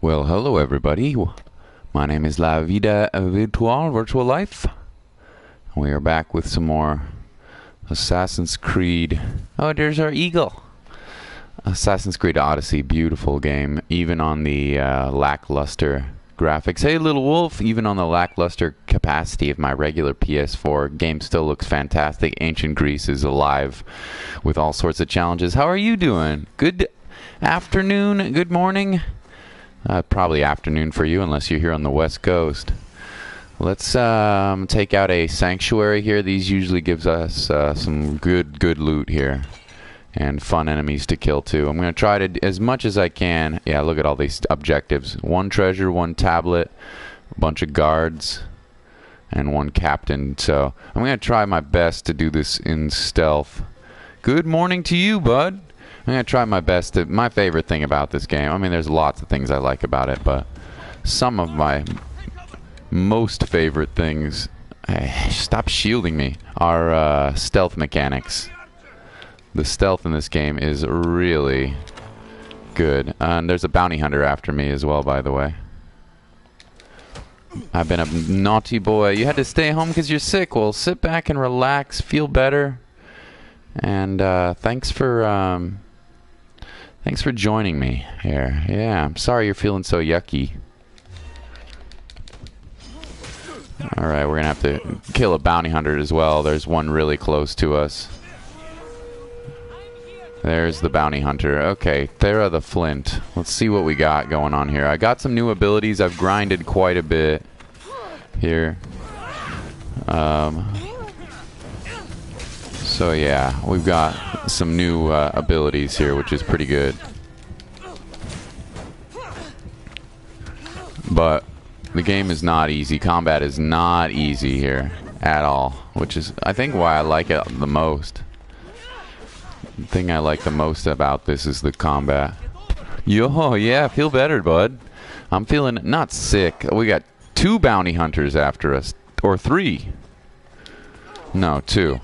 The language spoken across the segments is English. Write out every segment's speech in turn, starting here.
Well, hello everybody. My name is La Vida Virtual, Virtual Life. We are back with some more Assassin's Creed. Oh, there's our eagle. Assassin's Creed Odyssey, beautiful game, even on the lackluster graphics. Hey, little wolf, even on the lackluster capacity of my regular PS4, game still looks fantastic. Ancient Greece is alive with all sorts of challenges. How are you doing? Good afternoon, good morning? Probably afternoon for you, unless you're here on the West Coast. Let's take out a sanctuary here. These usually gives us some good loot here. And fun enemies to kill, too. I'm going to try to, as much as I can... Yeah, look at all these objectives. One treasure, one tablet, a bunch of guards, and one captain. So, I'm going to try my best to do this in stealth. Good morning to you, bud. I'm going to try my best to... My favorite thing about this game... I mean, there's lots of things I like about it, but... Some of my most favorite things... Stop shielding me. Are stealth mechanics. The stealth in this game is really good. And there's a bounty hunter after me as well, by the way. I've been a naughty boy. You had to stay home because you're sick. Well, sit back and relax. Feel better. And thanks for joining me here. Yeah, I'm sorry you're feeling so yucky. Alright, we're going to have to kill a bounty hunter as well. There's one really close to us. There's the bounty hunter. Okay, Thera the Flint. Let's see what we got going on here. I got some new abilities. I've grinded quite a bit here. So yeah, we've got some new abilities here, which is pretty good. But the game is not easy. Combat is not easy here at all, which is, I think, why I like it the most. The thing I like the most about this is the combat. Yo, yeah, feel better, bud. I'm feeling not sick. We got 2 bounty hunters after us. Or 3. No, 2.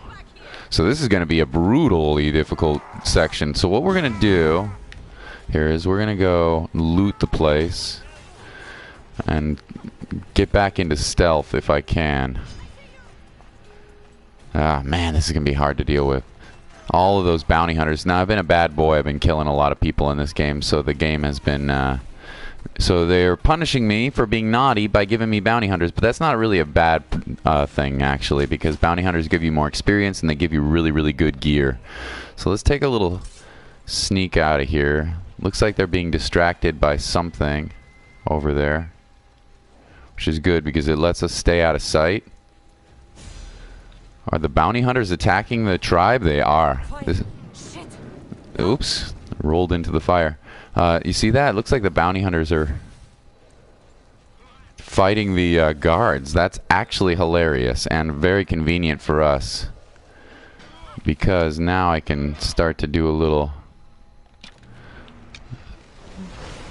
So this is going to be a brutally difficult section. So what we're going to do here is we're going to go loot the place. And get back into stealth if I can. Ah, man, this is going to be hard to deal with. All of those bounty hunters. Now, I've been a bad boy. I've been killing a lot of people in this game, so the game has been... so they're punishing me for being naughty by giving me bounty hunters, but that's not really a bad thing, actually, because bounty hunters give you more experience, and they give you really good gear. So let's take a little sneak out of here. Looks like they're being distracted by something over there, which is good, because it lets us stay out of sight. Are the bounty hunters attacking the tribe? They are. Oops. Rolled into the fire. You see that? It looks like the bounty hunters are fighting the guards. That's actually hilarious and very convenient for us, because now I can start to do a little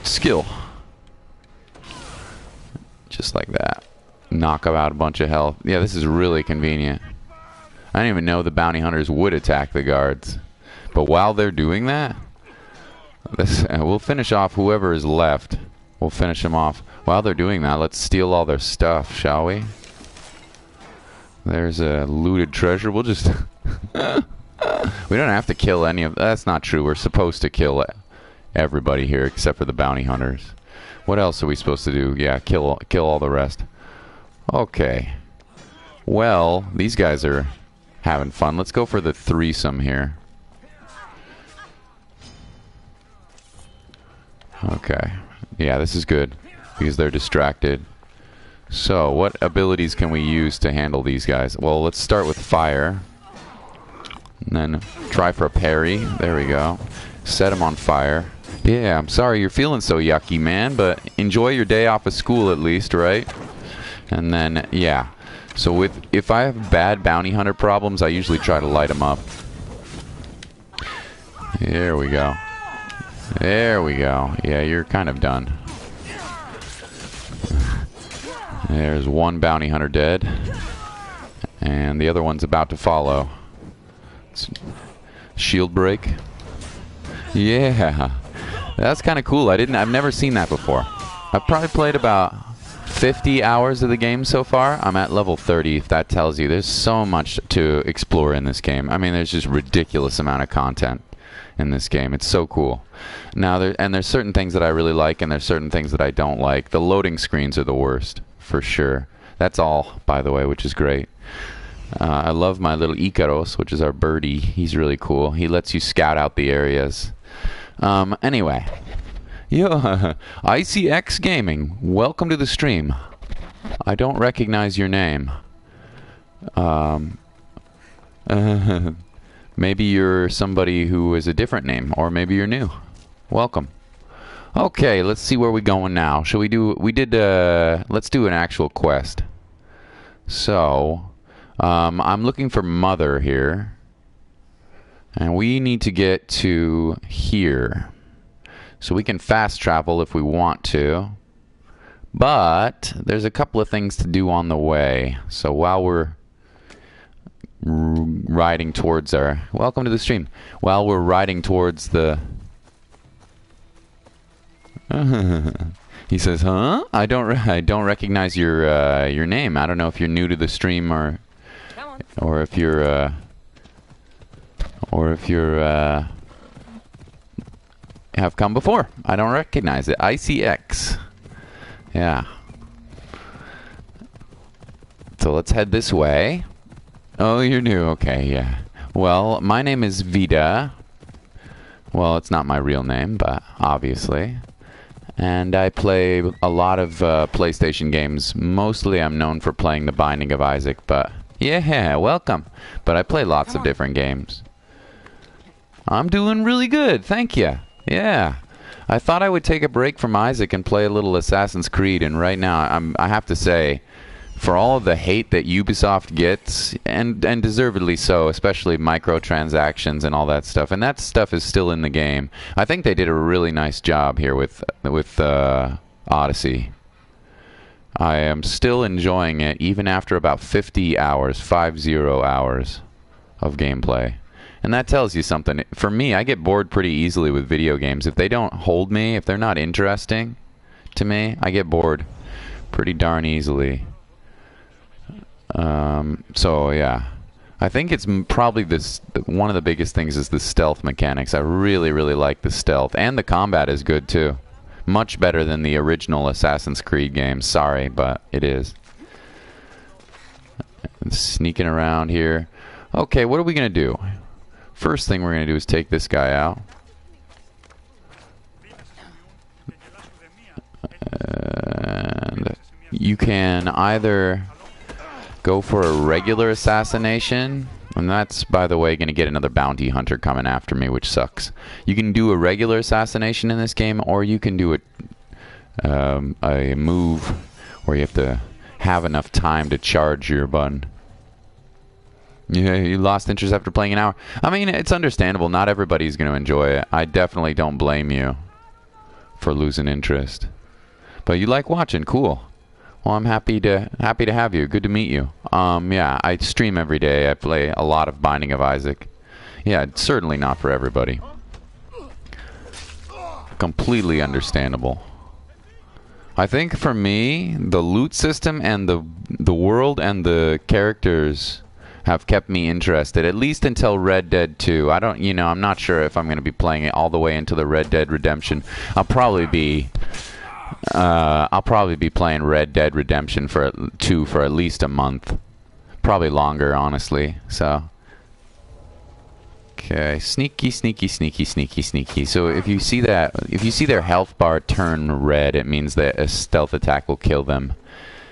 skill. Just like that. Knock out a bunch of health. Yeah, this is really convenient. I didn't even know the bounty hunters would attack the guards. But while they're doing that, we'll finish off whoever is left. We'll finish them off. While they're doing that, let's steal all their stuff, shall we? There's a looted treasure. We'll just... we don't have to kill any of... That's not true. We're supposed to kill everybody here except for the bounty hunters. What else are we supposed to do? Yeah, kill all the rest. Okay. Well, these guys are... having fun. Let's go for the threesome here. Okay. Yeah, this is good because they're distracted. So, what abilities can we use to handle these guys? Well, let's start with fire. And then try for a parry. There we go. Set them on fire. Yeah, I'm sorry you're feeling so yucky, man, but enjoy your day off of school at least, right? And then, yeah. So if I have bad bounty hunter problems, I usually try to light them up. There we go. There we go. Yeah, you're kind of done. There's one bounty hunter dead. And the other one's about to follow. Shield break. Yeah. That's kind of cool. I've never seen that before. I've probably played about 50 hours of the game so far. I'm at level 30, if that tells you. There's so much to explore in this game. I mean, there's just ridiculous amount of content in this game. It's so cool. Now, there's certain things that I really like, and there's certain things that I don't like. The loading screens are the worst, for sure. That's all, by the way, which is great. I love my little Icaros, which is our birdie. He's really cool. He lets you scout out the areas. Anyway. Yo, ICX Gaming, welcome to the stream. I don't recognize your name. Maybe you're somebody who is a different name, or maybe you're new. Welcome. Okay, let's see where we're going now. Shall we do, let's do an actual quest. So, I'm looking for Mother here. And we need to get to here. So we can fast travel if we want to. But there's a couple of things to do on the way. So while we're riding towards our... Welcome to the stream. While we're riding towards the... He says, huh? I don't recognize your name. I don't know if you're new to the stream or if you're have come before. I don't recognize it. ICX. Yeah. So let's head this way. Oh, you're new. Okay, yeah. Well, my name is Vida. Well, it's not my real name, but obviously. And I play a lot of PlayStation games. Mostly I'm known for playing The Binding of Isaac, but yeah, welcome. But I play lots of different games. I'm doing really good, thank you. Yeah, I thought I would take a break from Isaac and play a little Assassin's Creed, and right now I have to say, for all of the hate that Ubisoft gets, and deservedly so, especially microtransactions and all that stuff, and that stuff is still in the game. I think they did a really nice job here with Odyssey. I am still enjoying it, even after about 50 hours, 50 hours of gameplay. And that tells you something. For me, I get bored pretty easily with video games. If they don't hold me, if they're not interesting to me, I get bored pretty darn easily. So yeah, I think it's probably one of the biggest things is the stealth mechanics. I really, really like the stealth, and the combat is good too. Much better than the original Assassin's Creed games. Sorry, but it is. Sneaking around here. Okay, what are we gonna do? First thing we're going to do is take this guy out. And you can either go for a regular assassination, and that's, by the way, going to get another bounty hunter coming after me, which sucks. You can do a regular assassination in this game, or you can do a move where you have to have enough time to charge your button. Yeah, you lost interest after playing an hour. I mean, it's understandable. Not everybody's going to enjoy it. I definitely don't blame you for losing interest. But you like watching. Cool. Well, I'm happy to have you. Good to meet you. Yeah, I stream every day. I play a lot of Binding of Isaac. Yeah, it's certainly not for everybody. Completely understandable. I think for me, the loot system and the world and the characters have kept me interested, at least until Red Dead 2. I'm not sure if I'm going to be playing it all the way into the Red Dead Redemption. I'll probably be playing Red Dead Redemption 2 for at least a month. Probably longer, honestly. So, okay, sneaky, sneaky, sneaky, sneaky, sneaky. So if you see their health bar turn red, it means that a stealth attack will kill them.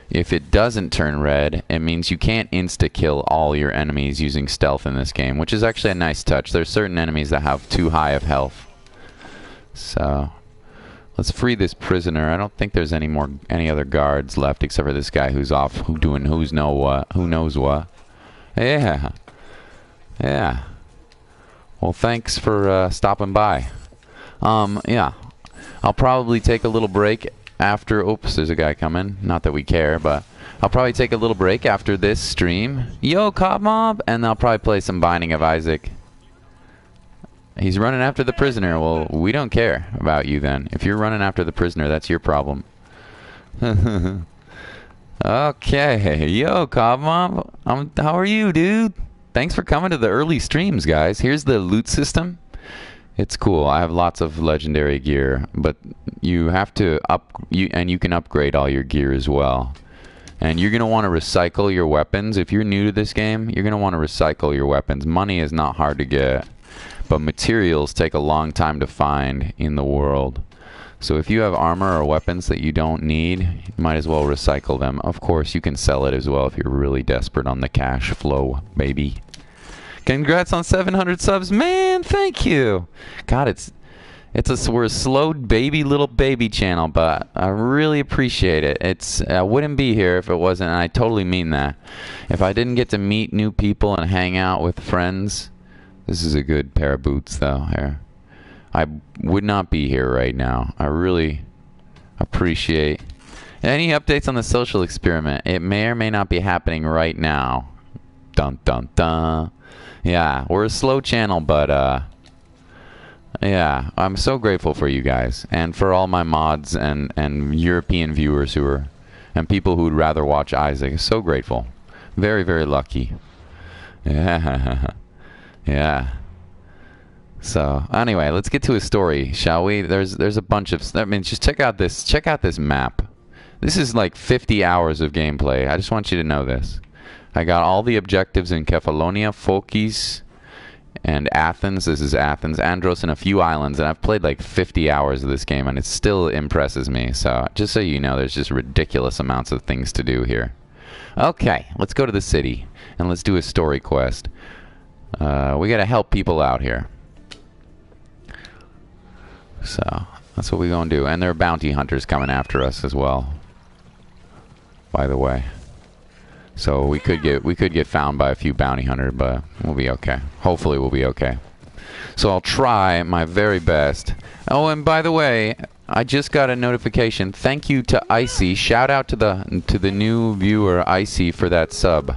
If it doesn't turn red, it means you can't insta-kill all your enemies using stealth in this game, which is actually a nice touch. There's certain enemies that have too high of health. So, let's free this prisoner. I don't think there's any other guards left except for this guy who's off, who knows what. Yeah. Yeah. Well, thanks for stopping by. Yeah. I'll probably take a little break after... Oops, there's a guy coming. Not that we care, but I'll probably take a little break after this stream. Yo, Cop Mob! And I'll probably play some Binding of Isaac. He's running after the prisoner. Well, we don't care about you then. If you're running after the prisoner, that's your problem. Okay, yo, Cobmom, how are you, dude? Thanks for coming to the early streams, guys. Here's the loot system. It's cool. I have lots of legendary gear, but you have to and you can upgrade all your gear as well. And you're gonna want to recycle your weapons. If you're new to this game, you're gonna want to recycle your weapons. Money is not hard to get, but materials take a long time to find in the world. So if you have armor or weapons that you don't need, you might as well recycle them. Of course, you can sell it as well if you're really desperate on the cash flow, baby. Congrats on 700 subs, man! Thank you. God, we're a slow little baby channel, but I really appreciate it. I wouldn't be here if it wasn't, and I totally mean that. If I didn't get to meet new people and hang out with friends, this is a good pair of boots, though. Here, I would not be here right now. I really appreciate any updates on the social experiment. It may or may not be happening right now. Dun dun dun. Yeah, we're a slow channel, but yeah, I'm so grateful for you guys and for all my mods and European viewers and people who would rather watch Isaac. So grateful. Very, very lucky. Yeah. Yeah. So, anyway, let's get to his story, shall we? There's a bunch of, I mean, just check out this map. This is like 50 hours of gameplay. I just want you to know this. I got all the objectives in Kefalonia, Phokis, and Athens. This is Athens, Andros, and a few islands. And I've played like 50 hours of this game, and it still impresses me. So just so you know, there's just ridiculous amounts of things to do here. Okay, let's go to the city, and let's do a story quest. We got to help people out here. So that's what we're going to do. And there are bounty hunters coming after us as well, by the way. So we could get found by a few bounty hunters, but we'll be okay. Hopefully we'll be okay. So I'll try my very best. Oh, and by the way, I just got a notification. Thank you to Icy. Shout out to the new viewer Icy for that sub.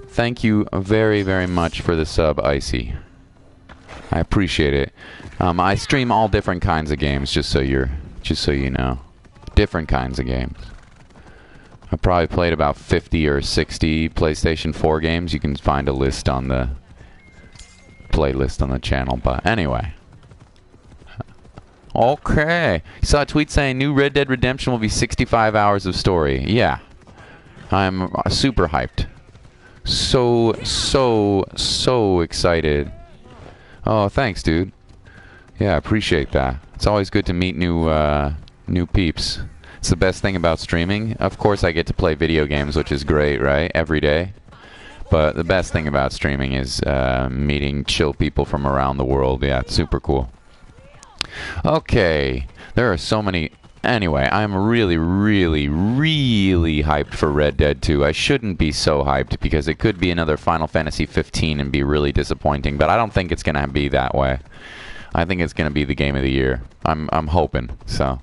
Thank you very, very much for the sub, Icy. I appreciate it. I stream all different kinds of games, just so you know. Different kinds of games. I probably played about 50 or 60 PlayStation 4 games. You can find a list on the playlist on the channel. But anyway. Okay. You saw a tweet saying new Red Dead Redemption will be 65 hours of story. Yeah. I'm super hyped. So excited. Oh, thanks, dude. Yeah, I appreciate that. It's always good to meet new peeps. It's the best thing about streaming. Of course, I get to play video games, which is great, right? Every day. But the best thing about streaming is meeting chill people from around the world. Yeah, it's super cool. Okay. There are so many. Anyway, I'm really, really, really hyped for Red Dead 2. I shouldn't be so hyped because it could be another Final Fantasy 15 and be really disappointing. But I don't think it's going to be that way. I think it's going to be the game of the year. I'm hoping. So.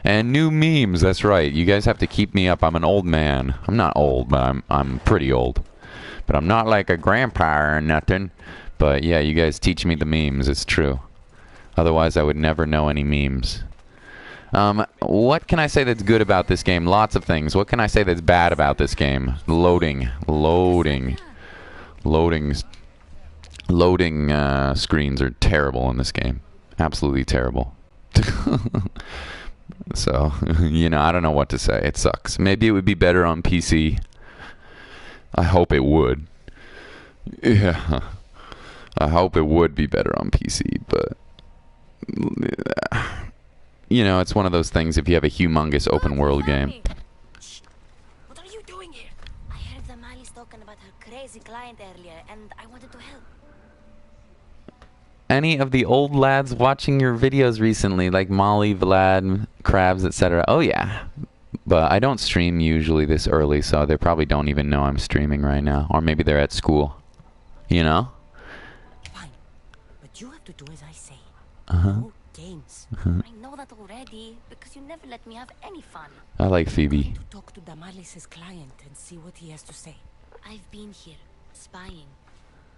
And new memes, that's right. You guys have to keep me up. I'm an old man. I'm not old, but I'm pretty old. But I'm not like a grandpa or nothing. But yeah, you guys teach me the memes. It's true. Otherwise, I would never know any memes. What can I say that's good about this game? Lots of things. What can I say that's bad about this game? Loading screens are terrible in this game. Absolutely terrible. So, you know, I don't know what to say. It sucks. Maybe it would be better on PC. I hope it would. Yeah. I hope it would be better on PC, but you know, it's one of those things if you have a humongous open world game. Shh. What are you doing here? I heard the Mali's talking about her crazy client earlier, and I wanted to help. Any of the old lads watching your videos recently, like Molly, Vlad, Krabs, etc. Oh yeah. But I don't stream usually this early, so they probably don't even know I'm streaming right now. Or maybe they're at school. You know? Fine. But you have to do as I say. Uh-huh. No games. I know that already, because you never let me have any fun. I like Phoebe. To talk to Damalis's client and see what he has to say. I've been here, spying,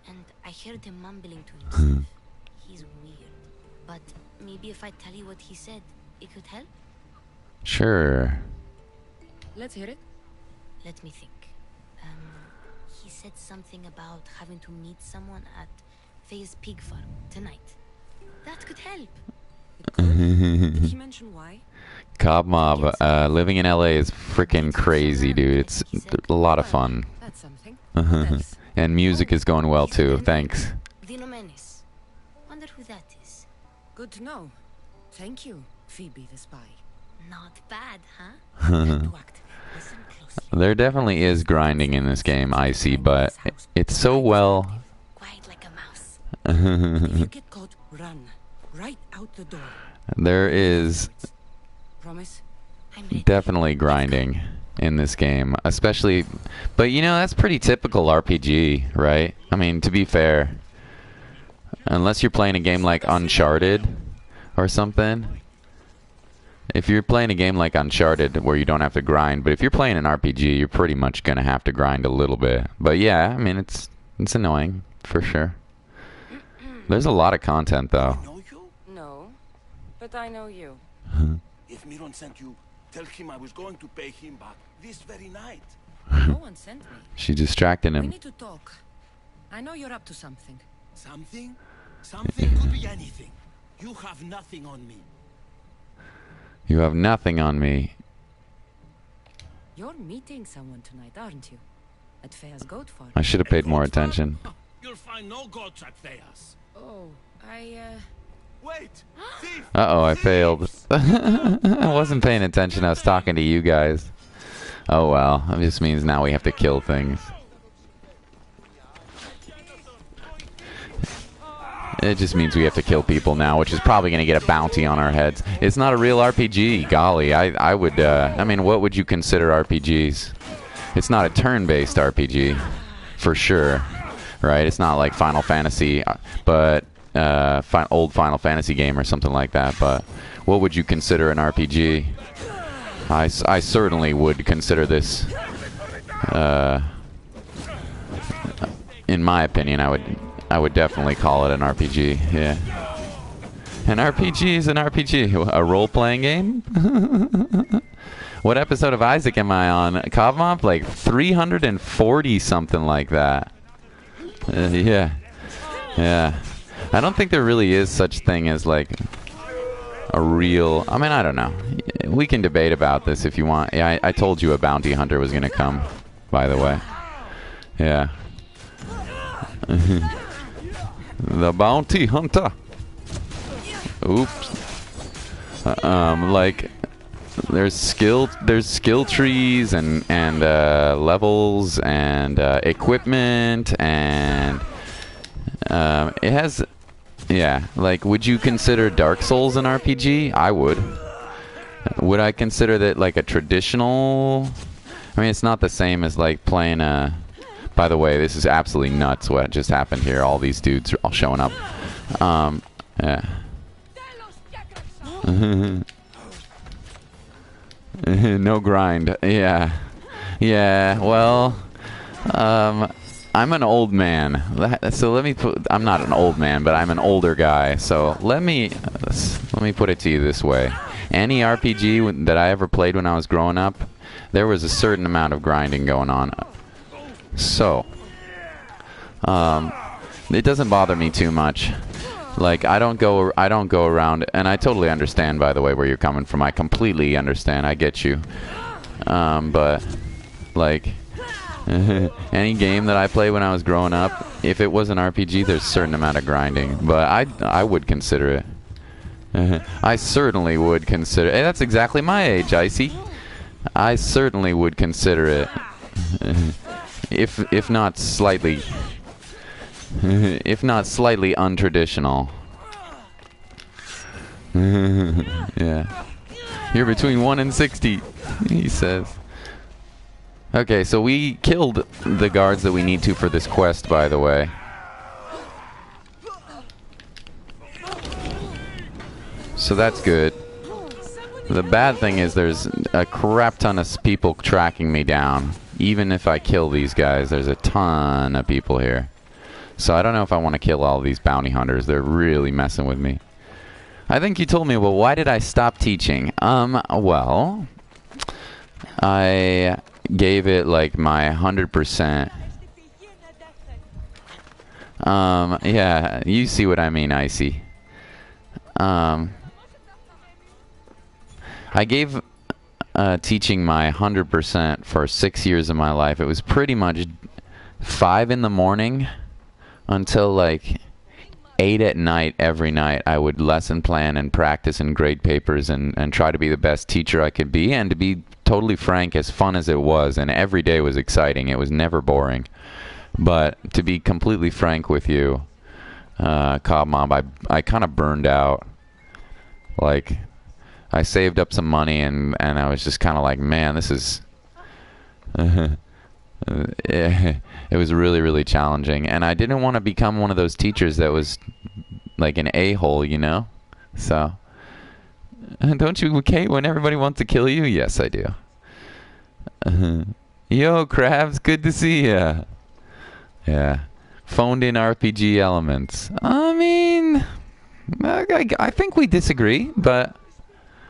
and I heard him mumbling to himself. He's weird. But maybe if I tell you what he said, it could help? Sure. Let's hear it. Let me think. He said something about having to meet someone at Faye's pig farm tonight. That could help. Did he mention why? Cobb Mob, living in LA is freaking crazy, dude. It's a lot of fun. That's something. And music is going well too, thanks. Dino Menace. Wonder who that is. Good to know. Thank you, Phoebe the spy. Not bad, huh? Time to act. Listen closely. There definitely is grinding in this game, I see, but it's so well... Quiet like a mouse. If you get caught, run. Right out the door. There is Promise? I'm ready. definitely grinding in this game, especially... But you know, that's pretty typical RPG, right? I mean, to be fair, unless you're playing a game like Uncharted or something. If you're playing a game like Uncharted where you don't have to grind, but if you're playing an RPG, you're pretty much going to have to grind a little bit. But yeah, I mean, it's annoying, for sure. There's a lot of content, though. I know you? No. But I know you. If Miron sent you, tell him I was going to pay him back this very night. No one sent me. She distracted We him. need to talk. I know you're up to something. Something? Something could be anything. You have nothing on me. You have nothing on me. You're meeting someone tonight, aren't you? At Fea's goat farm. I should have paid more attention. You'll find no gods at Thea's. Oh, Wait! Thief! Uh-oh, I failed. I wasn't paying attention. I was talking to you guys. Oh well, this means now we have to kill things. It just means we have to kill people now, which is probably going to get a bounty on our heads. It's not a real RPG. Golly, I would, I mean, what would you consider RPGs? It's not a turn-based RPG, for sure, right? It's not like Final Fantasy, but old Final Fantasy game or something like that. But what would you consider an RPG? I certainly would consider this, in my opinion, I would definitely call it an RPG, yeah. An RPG is an RPG. A role-playing game? What episode of Isaac am I on? Kovmop? Like 340, something like that. Yeah. Yeah. I don't think there really is such thing as like a real... I mean, I don't know. We can debate about this if you want. Yeah, I told you a bounty hunter was going to come, by the way. Yeah. The bounty hunter. Oops. Like there's skill trees and levels and equipment and it has, yeah, like, would you consider Dark Souls an RPG? I would. Would I consider that like a traditional? I mean, it's not the same as like playing a... By the way, this is absolutely nuts what just happened here. All these dudes are all showing up. Yeah. No grind. Yeah. Yeah, well, I'm an old man. So let me put... I'm not an old man, but I'm an older guy. So let me put it to you this way. Any RPG that I ever played when I was growing up, there was a certain amount of grinding going on. So, it doesn't bother me too much. Like, I don't go around, and I totally understand, by the way, where you're coming from. I completely understand. I get you. But, like, any game that I played when I was growing up, if it was an RPG, there's a certain amount of grinding. But I would consider it. I certainly would consider... Hey, that's exactly my age, Icy. I certainly would consider it. If not slightly untraditional. Yeah. You're between 1 and 60, he says. Okay, so we killed the guards that we need to for this quest, by the way. So that's good. The bad thing is there's a crap ton of people tracking me down. Even if I kill these guys, there's a ton of people here. So I don't know if I want to kill all these bounty hunters. They're really messing with me. I think you told me, well, why did I stop teaching? Well, I gave it like my 100%. Yeah, you see what I mean, Icy. I gave teaching my 100% for 6 years of my life. It was pretty much 5 in the morning until like 8 at night every night. I would lesson plan and practice and grade papers and try to be the best teacher I could be. And to be totally frank, as fun as it was, and every day was exciting. It was never boring. But to be completely frank with you, Cobb Mob, I kind of burned out. Like, I saved up some money and I was just kind of like, man, this is... it was really, really challenging. And I didn't want to become one of those teachers that was like an a-hole, you know? So, don't you, Kate, when everybody wants to kill you? Yes, I do. Yo, Krabs, good to see ya. Yeah. Phoned in RPG elements. I mean, I think we disagree, but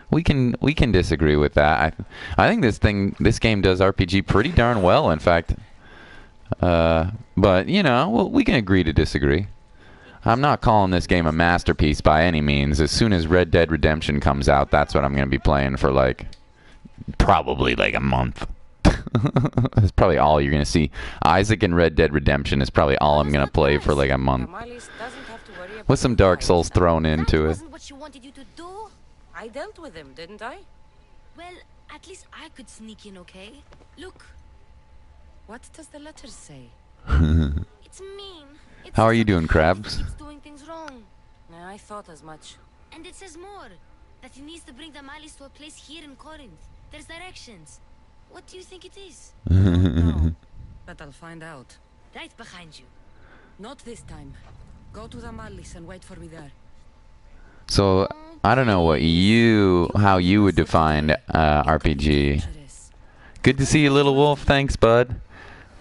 we can disagree with that. I think this game does RPG pretty darn well, in fact. But you know, well, we can agree to disagree. I'm not calling this game a masterpiece by any means. As soon as Red Dead Redemption comes out, that's what I'm going to be playing for like probably like a month. That's probably all you're going to see. Isaac and Red Dead Redemption is probably all I'm going to play for like a month. With some Dark Souls thrown into it. Wasn't what she wanted you to do? I dealt with him, didn't I? Well, at least I could sneak in, okay? Look, What does the letter say? it's mean. It How are says you that doing, he Krabs? keeps doing things wrong. Yeah, I thought as much. And it says more. That he needs to bring the malice to a place here in Corinth. There's directions. What do you think it is? No, but I'll find out. Right behind you. Not this time. Go to the Malice and wait for me there. So I don't know how you would define RPG. Good to see you, Little Wolf. Thanks, bud.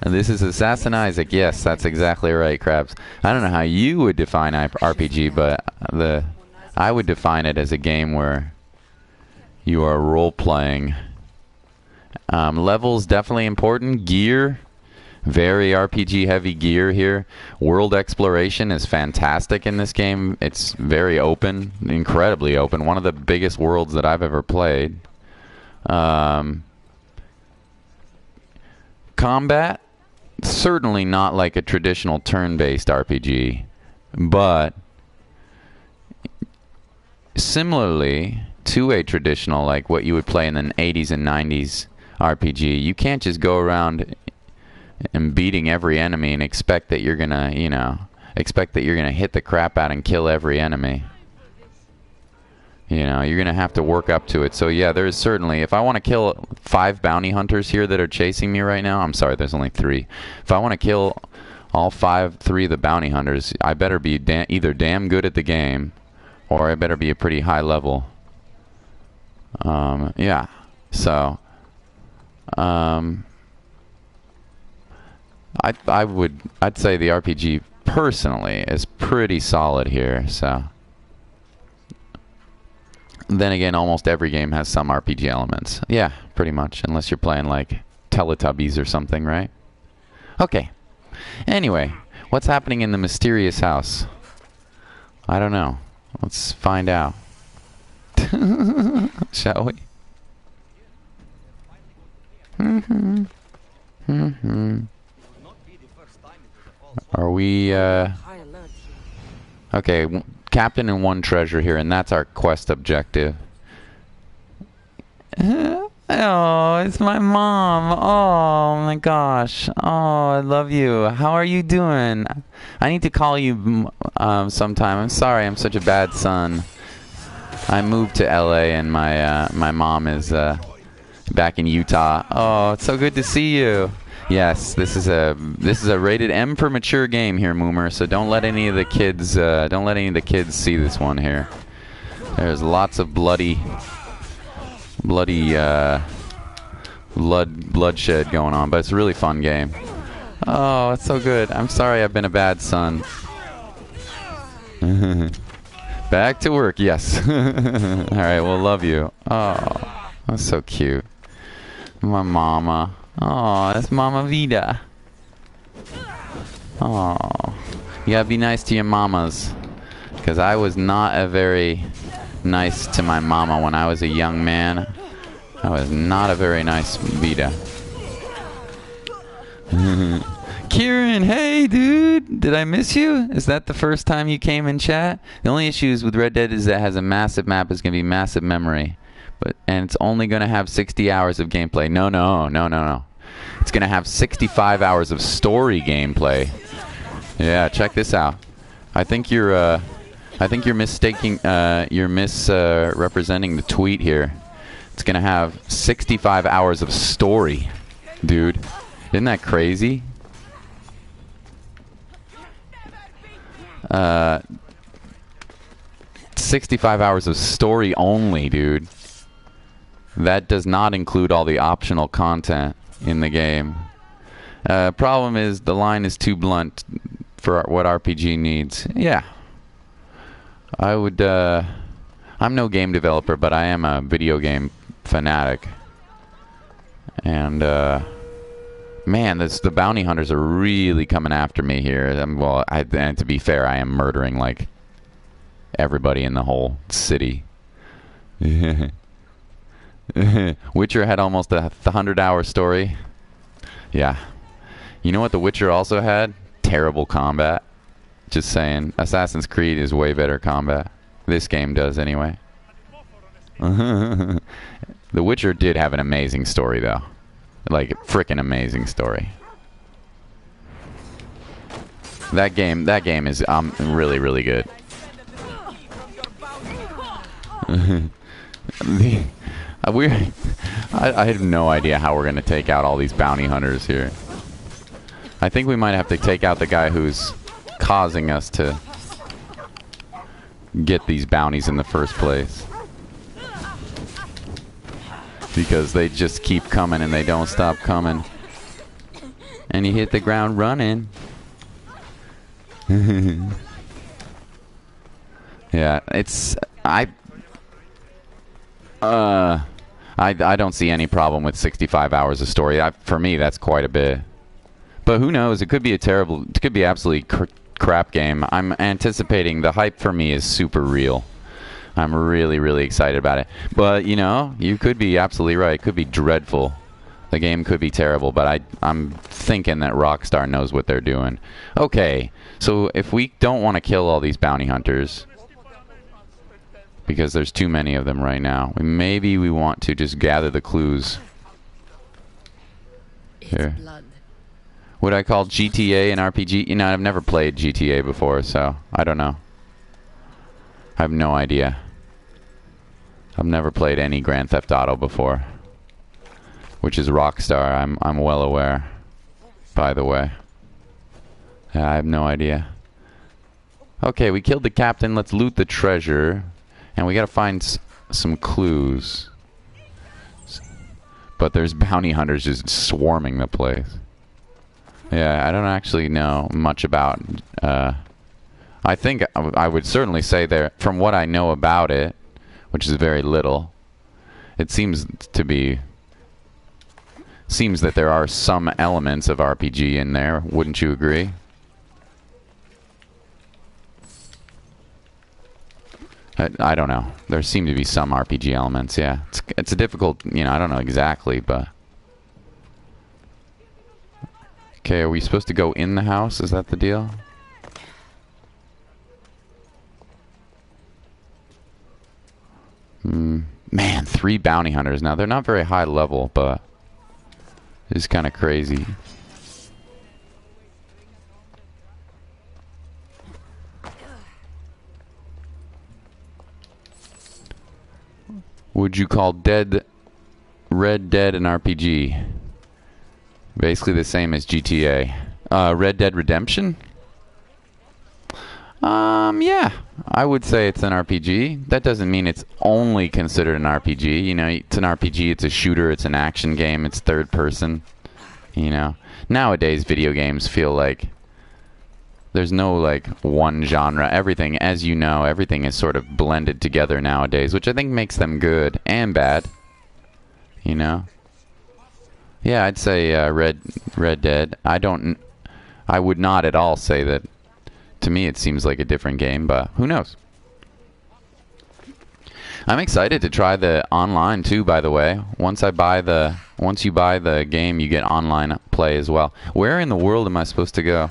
And this is Assassin Isaac. Yes, that's exactly right, Krabs. I don't know how you would define RPG, but I would define it as a game where you are role-playing. Levels definitely important. Gear, very RPG-heavy gear here. World exploration is fantastic in this game. It's very open, incredibly open. One of the biggest worlds that I've ever played. Combat, certainly not like a traditional turn-based RPG, but similarly to a traditional, like what you would play in the 80s and 90s RPG, you can't just go around and beating every enemy and expect that you're gonna, you know, hit the crap out and kill every enemy. You know, you're gonna have to work up to it. So yeah, there's certainly, if I want to kill 5 bounty hunters here that are chasing me right now, I'm sorry, there's only 3. If I want to kill all 3 of the bounty hunters, I better be either damn good at the game, or I better be a pretty high level. Yeah. So, I'd say the RPG personally is pretty solid here. So. Then again, almost every game has some RPG elements. Yeah, pretty much. Unless you're playing like Teletubbies or something, right? Okay. Anyway, what's happening in the mysterious house? I don't know. Let's find out. Shall we? Are we, okay, Captain and 1 treasure here, and that's our quest objective. Oh, it's my mom. Oh my gosh. Oh, I love you. How are you doing? I need to call you sometime. I'm sorry, I'm such a bad son. I moved to LA and my mom is back in Utah. Oh, it's so good to see you. Yes, this is a rated M for mature game here, Moomer. So don't let any of the kids see this one here. There's lots of bloodshed going on, but it's a really fun game. Oh, it's so good. I'm sorry I've been a bad son. Back to work, yes. Alright, we'll love you. Oh, that's so cute. My mama. Oh, that's Mama Vida. Oh, you gotta be nice to your mamas. Because I was not a very nice to my mama when I was a young man. I was not a very nice Vida. Kieran, hey dude, did I miss you? Is that the first time you came in chat? The only issues with Red Dead is that it has a massive map. It's gonna be massive memory, and it's only gonna have 60 hours of gameplay. No. It's gonna have 65 hours of story gameplay. Yeah, check this out. I think you're mistaking. You're misrepresenting the tweet here. It's gonna have 65 hours of story, dude. Isn't that crazy? 65 hours of story only, dude. That does not include all the optional content in the game. Problem is, the line is too blunt for what RPG needs. Yeah. I would, I'm no game developer, but I am a video game fanatic. And, man, the bounty hunters are really coming after me here. And to be fair, I am murdering, like, everybody in the whole city. Witcher had almost a 100-hour story. Yeah. You know what The Witcher also had? Terrible combat. Just saying. Assassin's Creed is way better combat. This game does, anyway. The Witcher did have an amazing story, though. Like, frickin' amazing story. That game is really, really good. I have no idea how we're gonna take out all these bounty hunters here. I think we might have to take out the guy who's causing us to get these bounties in the first place. Because they just keep coming and they don't stop coming. And you hit the ground running. Yeah, it's... I don't see any problem with 65 hours of story. For me, that's quite a bit. But who knows? It could be it could be absolutely crap game. I'm anticipating the hype for me is super real. I'm really, really excited about it. But, you know, you could be absolutely right. It could be dreadful. The game could be terrible, but I'm thinking that Rockstar knows what they're doing. Okay, so if we don't want to kill all these bounty hunters, because there's too many of them right now, maybe we want to just gather the clues. Here. Would I call GTA an RPG? You know, I've never played GTA before, so I don't know. I have no idea. I've never played any Grand Theft Auto before, which is Rockstar. I'm well aware. By the way, yeah, I have no idea. Okay, we killed the captain. Let's loot the treasure, and we gotta find some clues. But there's bounty hunters just swarming the place. Yeah, I don't actually know much about. I think I would certainly say there, from what I know about it, which is very little, it seems that there are some elements of RPG in there. Wouldn't you agree? I don't know. There seem to be some RPG elements, yeah. It's a difficult, you know, I don't know exactly, but... Okay, are we supposed to go in the house? Is that the deal? Man, 3 bounty hunters. Now, they're not very high level, but it's kind of crazy. Would you call Red Dead an RPG? Basically the same as GTA. Red Dead Redemption? Yeah. I would say it's an RPG. That doesn't mean it's only considered an RPG. You know, it's an RPG, it's a shooter, it's an action game, it's third person. You know, nowadays video games feel like There's no like one genre. Everything, as you know, everything is sort of blended together nowadays, which I think makes them good and bad. You know? Yeah, I'd say Red Dead. I would not at all say that. To me, it seems like a different game, but who knows? I'm excited to try the online too, by the way. Once you buy the game, you get online play as well. Where in the world am I supposed to go?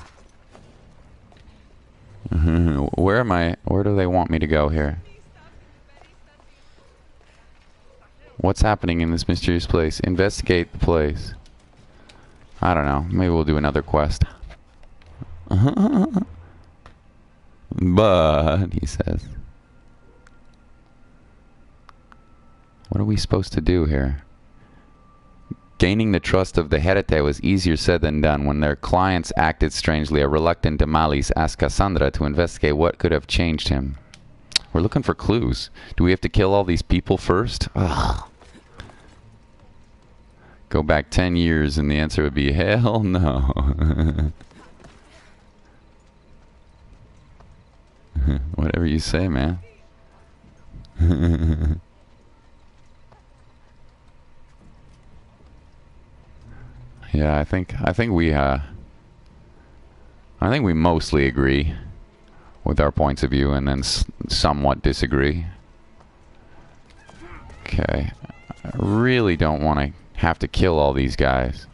Where do they want me to go here? What's happening in this mysterious place? Investigate the place. I don't know. Maybe we'll do another quest. But, he says. What are we supposed to do here? Gaining the trust of the Herete was easier said than done. When their clients acted strangely, a reluctant Damalis asked Cassandra to investigate what could have changed him. We're looking for clues. Do we have to kill all these people first? Ugh. Go back 10 years and the answer would be hell no. Whatever you say, man. Yeah, I think we mostly agree with our points of view and then somewhat disagree. Okay. I really don't want to have to kill all these guys.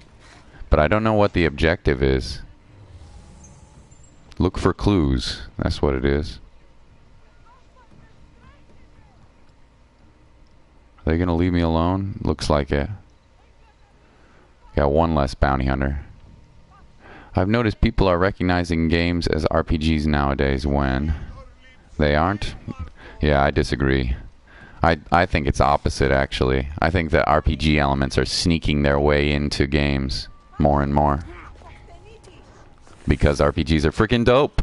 But I don't know what the objective is. Look for clues. That's what it is. Are they going to leave me alone? Looks like it. Got one less bounty hunter. I've noticed people are recognizing games as RPGs nowadays when they aren't. Yeah, I disagree. I think it's opposite, actually. I think that RPG elements are sneaking their way into games more and more. Because RPGs are freaking dope.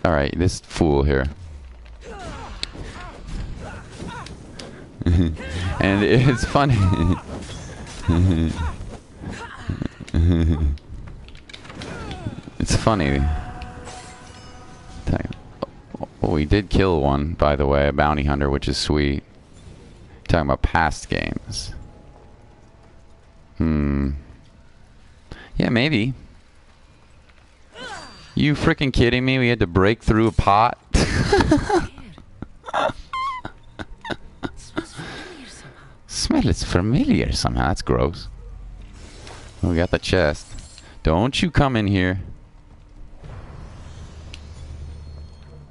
Alright, this fool here. And it's funny. It's funny. Oh, we did kill one, by the way, a bounty hunter, which is sweet. Talking about past games. Yeah, maybe. You freaking kidding me? We had to break through a pot? Smell it's familiar somehow. That's gross. We got the chest. Don't you come in here.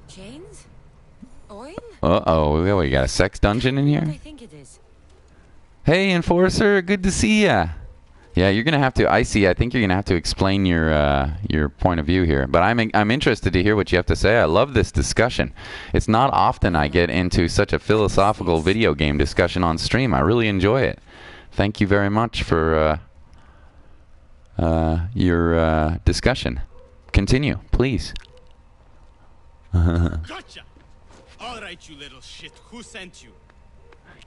Chains? Oil? Uh-oh. We got a sex dungeon in here? I think it is. Hey, Enforcer. Good to see ya. Yeah, you're gonna have to. I think you're gonna have to explain your point of view here. But I'm interested to hear what you have to say. I love this discussion. It's not often I get into such a philosophical video game discussion on stream. I really enjoy it. Thank you very much for your discussion. Continue, please. Gotcha. All right, you little shit. Who sent you?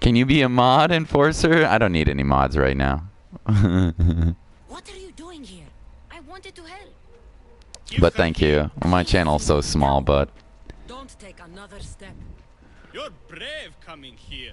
Can you be a mod, Enforcer? I don't need any mods right now. What are you doing here? I wanted to help. But thank you. My channel's so small, but Don't take another step. You're brave coming here.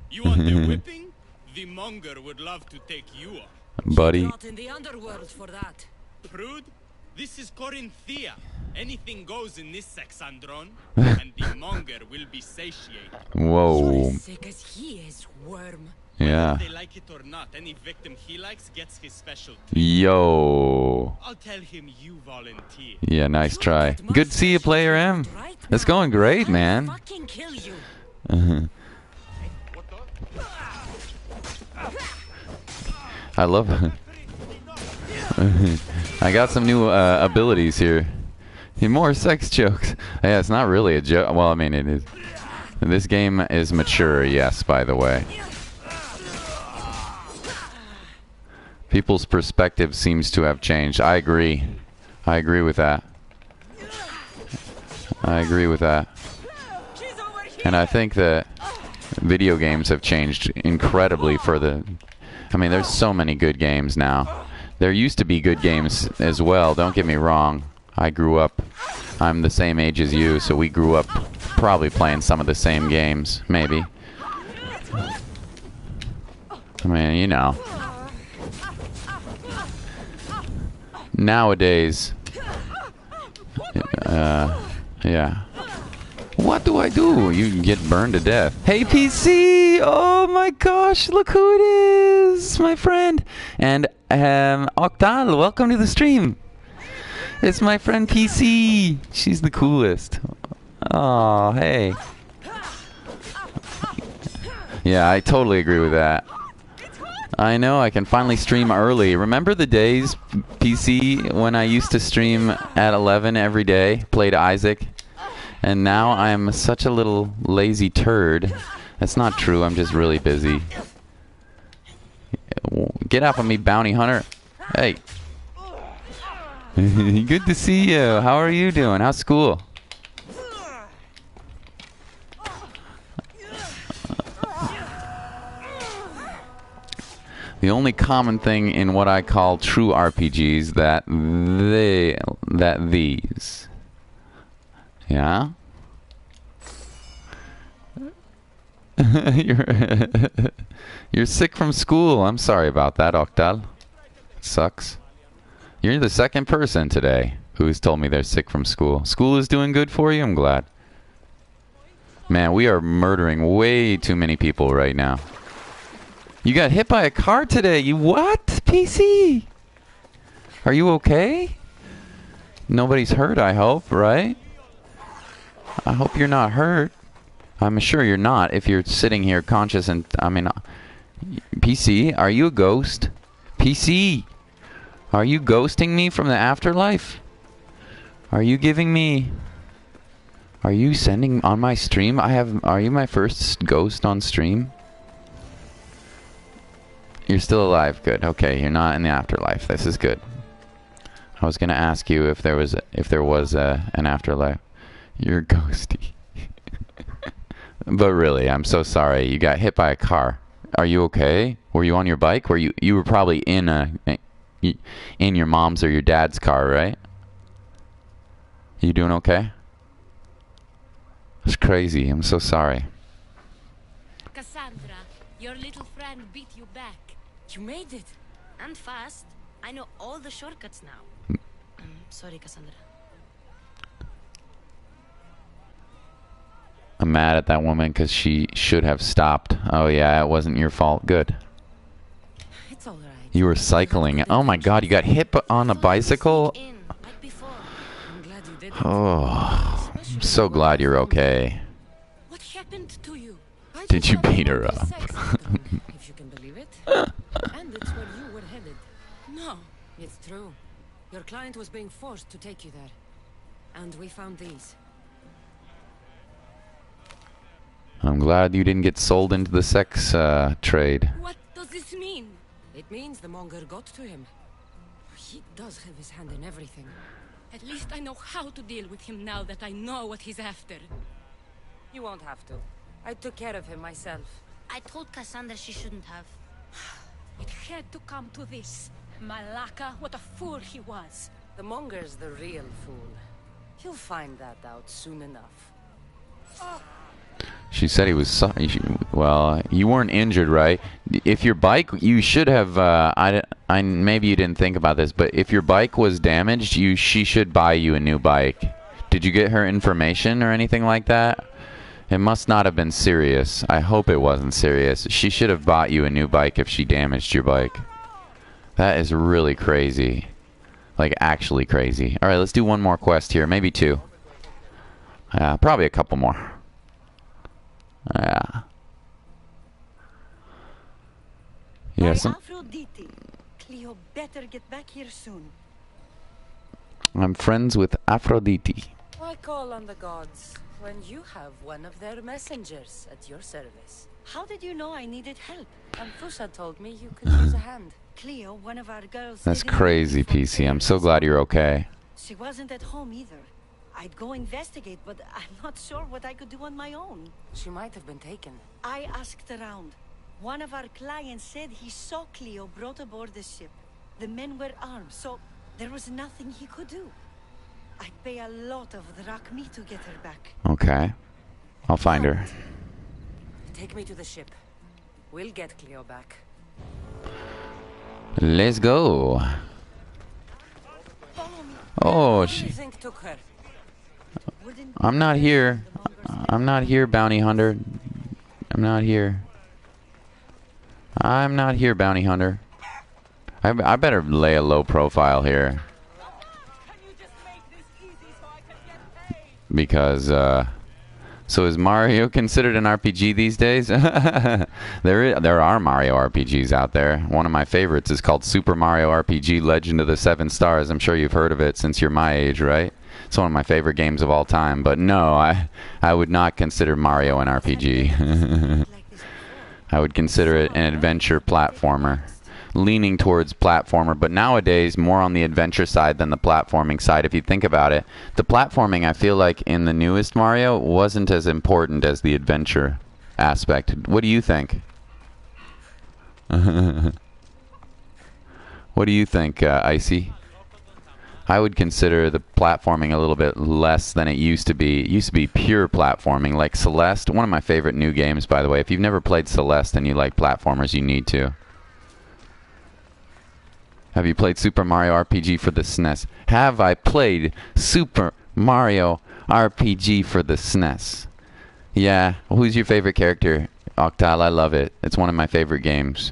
You want the whipping? The monger would love to take you on. buddy. Not in the underworld for that. Prude, this is Corinthia. Anything goes in this Sexandron, and the monger will be satiated. Whoa. Sick as he is, worm. Yeah. Whether they like it or not, any victim he likes gets his special. Yo. I'll tell him you volunteer. Yeah, nice try. Good to see you, Player M. It's going great, man. Fucking kill you. I love it. I got some new abilities here. More sex jokes. Yeah, it's not really a joke. Well, I mean, it is. This game is mature, yes, by the way. People's perspective seems to have changed. I agree. I agree with that. I agree with that. She's over here. And I think that video games have changed incredibly for the... I mean, there's so many good games now. There used to be good games as well, don't get me wrong. I grew up... I'm the same age as you, so we grew up probably playing some of the same games, maybe. I mean, you know. Nowadays... yeah. What do I do? You can get burned to death. Hey, PC! Oh my gosh, look who it is! My friend! And, Octal, welcome to the stream! It's my friend PC! She's the coolest. Oh, hey. Yeah, I totally agree with that. I know, I can finally stream early. Remember the days, PC, when I used to stream at 11 every day, played Isaac? And now I'm such a little lazy turd. That's not true, I'm just really busy. Get off of me, bounty hunter. Hey. Good to see you. How are you doing? How's school? The only common thing in what I call true RPGs that these. Yeah? You're sick from school. I'm sorry about that, Octal. It sucks. You're the second person today who's told me they're sick from school. School is doing good for you? I'm glad. Man, we are murdering way too many people right now. You got hit by a car today. You what? PC? Are you okay? Nobody's hurt, I hope, right? I hope you're not hurt. I'm sure you're not if you're sitting here conscious and... I mean... PC, are you a ghost? PC! Are you ghosting me from the afterlife? Are you giving me... Are you sending on my stream? Are you my first ghost on stream? You're still alive. Good. Okay, you're not in the afterlife. This is good. I was gonna ask you if there was an afterlife. You're ghosty. But really, I'm so sorry. You got hit by a car. Are you okay? Were you on your bike? You were probably in your mom's or your dad's car, right? You doing okay? It's crazy. I'm so sorry. Cassandra, your little friend beat you back. You made it. And fast. I know all the shortcuts now. Sorry, Cassandra. I'm mad at that woman because she should have stopped. Oh yeah, it wasn't your fault. Good. It's all right. You were cycling. Oh my god, you got hit on a bicycle? I'm glad you did. Oh, I'm so glad you're okay. What happened to you? Did you beat her up? If you can believe it. And it's where you were headed. No. It's true. Your client was being forced to take you there. And we found these. I'm glad you didn't get sold into the sex trade. What does this mean? It means the monger got to him. He does have his hand in everything. At least I know how to deal with him now that I know what he's after. You won't have to. I took care of him myself. I told Cassandra she shouldn't have. It had to come to this. Malaka, what a fool he was. The monger's the real fool. He'll find that out soon enough. She said he was... Well, you weren't injured, right? If your bike... You should have... maybe you didn't think about this, but if your bike was damaged, she should buy you a new bike. Did you get her information or anything like that? It must not have been serious. I hope it wasn't serious. She should have bought you a new bike if she damaged your bike. That is really crazy. Like, actually crazy. Alright, let's do one more quest here. Maybe two. Probably a couple more. Yeah. Yes. Aphrodite. Cleo better get back here soon. I'm friends with Aphrodite. Why call on the gods when you have one of their messengers at your service? How did you know I needed help? Anfusha told me you could use a hand. Cleo, one of our girls... That's didn't crazy, leave for PC. I'm so years. glad you're okay. She wasn't at home either. I'd go investigate, but I'm not sure what I could do on my own. She might have been taken. I asked around. One of our clients said he saw Cleo brought aboard the ship. The men were armed, so there was nothing he could do. I'd pay a lot of drachmi to get her back. Okay. I'll find her. Take me to the ship. We'll get Cleo back. Let's go. Oh, What do you think took her? I'm not here. I'm not here, bounty hunter. I'm not here. I'm not here, bounty hunter. I better lay a low profile here. Because, so is Mario considered an RPG these days? There are Mario RPGs out there. One of my favorites is called Super Mario RPG Legend of the Seven Stars. I'm sure you've heard of it since you're my age, right? It's one of my favorite games of all time. But no, I would not consider Mario an RPG. I would consider it an adventure platformer. Leaning towards platformer, but nowadays more on the adventure side than the platforming side. If you think about it, the platforming, I feel like in the newest Mario wasn't as important as the adventure aspect. What do you think? What do you think, Icy? I would consider the platforming a little bit less than it used to be. It used to be pure platforming, like Celeste. One of my favorite new games, by the way. If you've never played Celeste and you like platformers, you need to. Have you played Super Mario RPG for the SNES? Have I played Super Mario RPG for the SNES? Yeah. Who's your favorite character? Octal, I love it. It's one of my favorite games.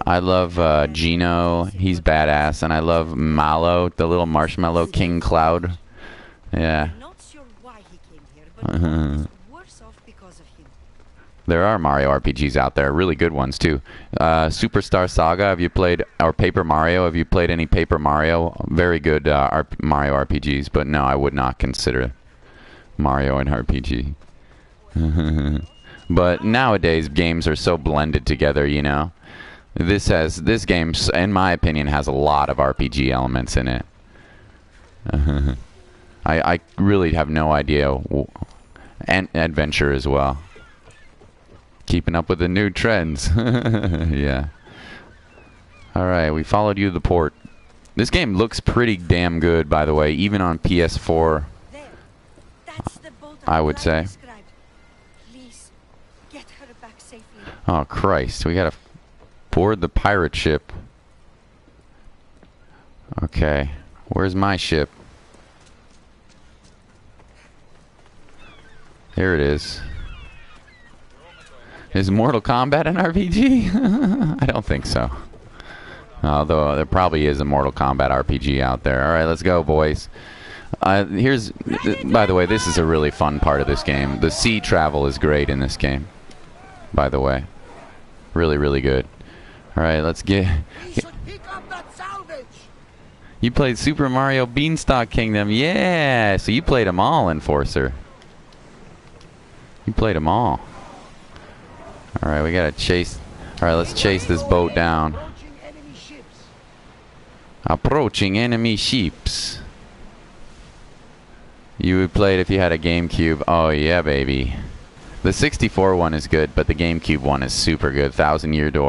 I love Gino. He's badass. And I love Mallow, the little marshmallow King Cloud. Yeah. I'm not sure why he came here, but he's worse off because of him. There are Mario RPGs out there, really good ones too. Superstar Saga, have you played, or Paper Mario, have you played any Paper Mario? Very good Mario RPGs, but no, I would not consider Mario an RPG. But nowadays, games are so blended together, you know. This game, in my opinion, has a lot of RPG elements in it. I really have no idea, and adventure as well. Keeping up with the new trends. Yeah. Alright, we followed you to the port. This game looks pretty damn good, by the way, even on PS4, There. That's the boat I would say. described. Please, get her back safely. Oh, Christ. We gotta board the pirate ship. Okay. Where's my ship? There it is. Is Mortal Kombat an RPG? I don't think so. Although there probably is a Mortal Kombat RPG out there. Alright, let's go, boys. By the way, this is a really fun part of this game. The sea travel is great in this game. By the way. Really, really good. Alright, let's get... You played Super Mario Beanstalk Kingdom. Yeah! So you played them all, Enforcer. You played them all. Alright, we gotta chase... Alright, let's chase this boat down. Approaching enemy ships. You would play it if you had a GameCube. Oh yeah, baby. The 64 one is good, but the GameCube one is super good. Thousand Year Door.